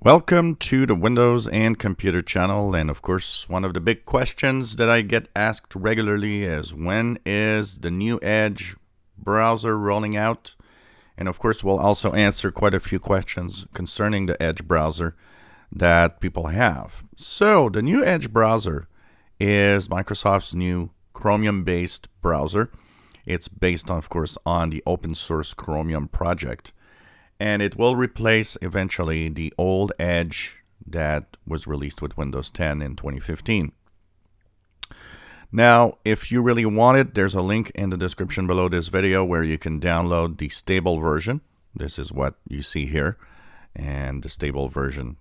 Welcome to the Windows and Computer channel, and of course one of the big questions that I get asked regularly is when is the new Edge browser rolling out? And of course we'll also answer quite a few questions concerning the Edge browser that people have. So the new Edge browser is Microsoft's new Chromium based browser. It's based on, of course, on the open source Chromium project. And it will replace eventually the old Edge that was released with Windows 10 in 2015. Now, if you really want it, there's a link in the description below this video where you can download the stable version. This is what you see here. And the stable version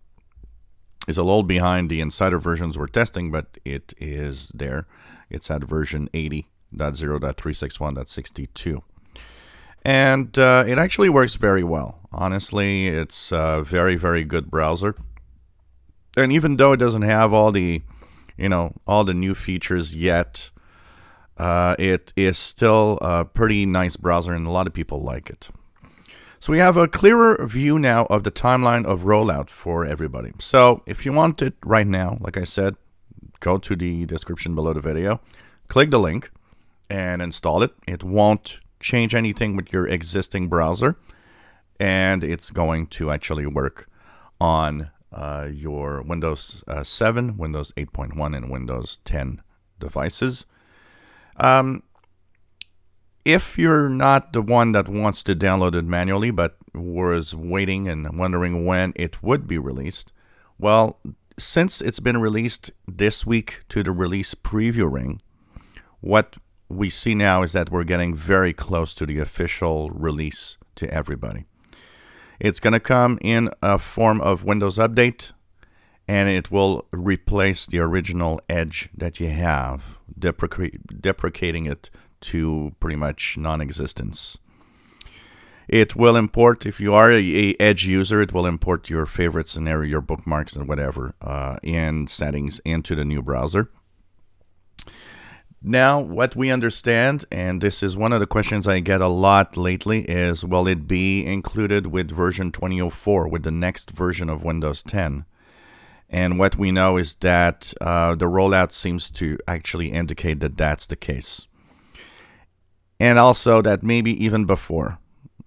is a little behind the insider versions we're testing, but it is there. It's at version 80.0.361.62. And it actually works very well. Honestly, it's a very, very good browser. And even though it doesn't have all the, all the new features yet, it is still a pretty nice browser, and a lot of people like it. So we have a clearer view now of the timeline of rollout for everybody. So if you want it right now, like I said, go to the description below the video, click the link, and install it. It won't change anything with your existing browser, and it's going to actually work on your Windows 7, Windows 8.1, and Windows 10 devices. If you're not the one that wants to download it manually but was waiting and wondering when it would be released, well, since it's been released this week to the release preview ring, what we see now is that we're getting very close to the official release to everybody. It's going to come in a form of Windows Update, and it will replace the original Edge that you have, deprecating it to pretty much non-existence. It will import, if you are a Edge user, it will import your favorite scenario, your bookmarks and whatever in settings into the new browser. Now, what we understand, and this is one of the questions I get a lot lately, is will it be included with version 2004, with the next version of Windows 10? And what we know is that the rollout seems to actually indicate that that's the case. And also that maybe even before.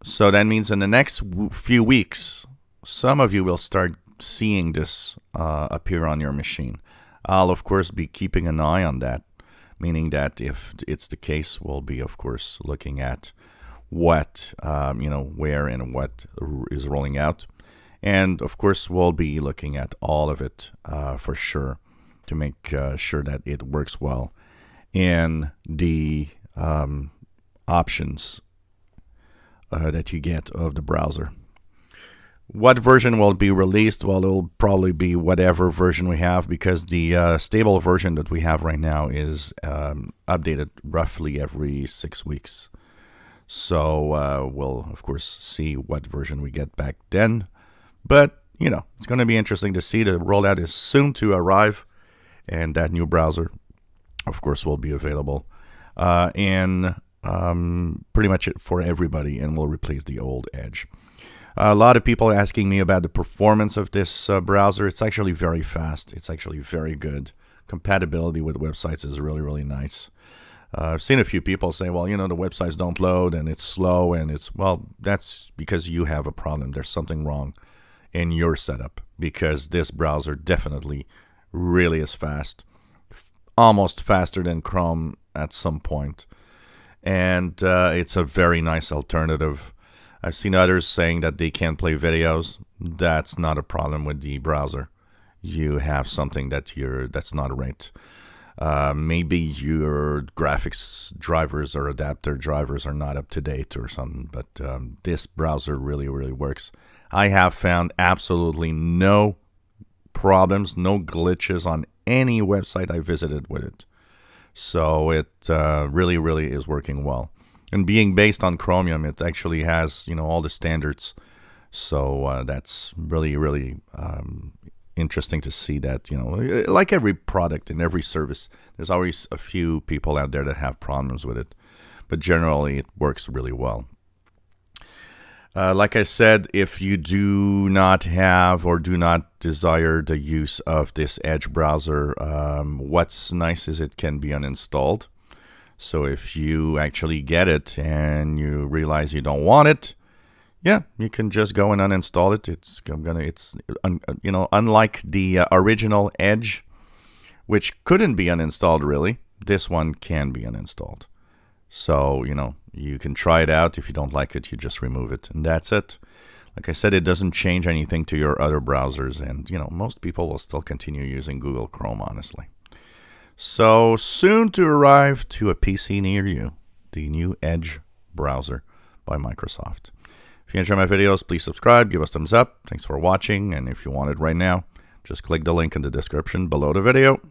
So that means in the next few weeks, some of you will start seeing this appear on your machine. I'll, of course, be keeping an eye on that. Meaning that if it's the case, we'll be, of course, looking at what, where and what is rolling out. And, of course, we'll be looking at all of it for sure to make sure that it works well in the options that you get of the browser. What version will be released? Well, it'll probably be whatever version we have, because the stable version that we have right now is updated roughly every 6 weeks. So we'll, of course, see what version we get back then. But, it's going to be interesting to see. The rollout is soon to arrive, and that new browser, of course, will be available in pretty much for everybody, and will replace the old Edge. A lot of people are asking me about the performance of this browser. It's actually very fast. It's actually very good. Compatibility with websites is really, really nice. I've seen a few people say, well, the websites don't load and it's slow, and that's because you have a problem. There's something wrong in your setup, because this browser definitely really is fast, almost faster than Chrome at some point. And it's a very nice alternative. I've seen others saying that they can't play videos. That's not a problem with the browser. You have something that's not right. Maybe your graphics drivers or adapter drivers are not up to date or something, but this browser really, really works. I have found absolutely no problems, no glitches on any website I visited with it. So it really, really is working well. And being based on Chromium, it actually has, all the standards. So that's really, really interesting to see that, like every product and every service, there's always a few people out there that have problems with it. But generally, it works really well. Like I said, if you do not have or do not desire the use of this Edge browser, what's nice is it can be uninstalled. So if you actually get it and you realize you don't want it, yeah, you can just go and uninstall it. Unlike the original Edge, which couldn't be uninstalled really, this one can be uninstalled. So, you can try it out. If you don't like it, you just remove it, and that's it. Like I said, it doesn't change anything to your other browsers, and, most people will still continue using Google Chrome, honestly. So, soon to arrive to a PC near you, the new Edge browser by Microsoft. If you enjoy my videos, please subscribe, give us a thumbs up. Thanks for watching, and if you want it right now, just click the link in the description below the video.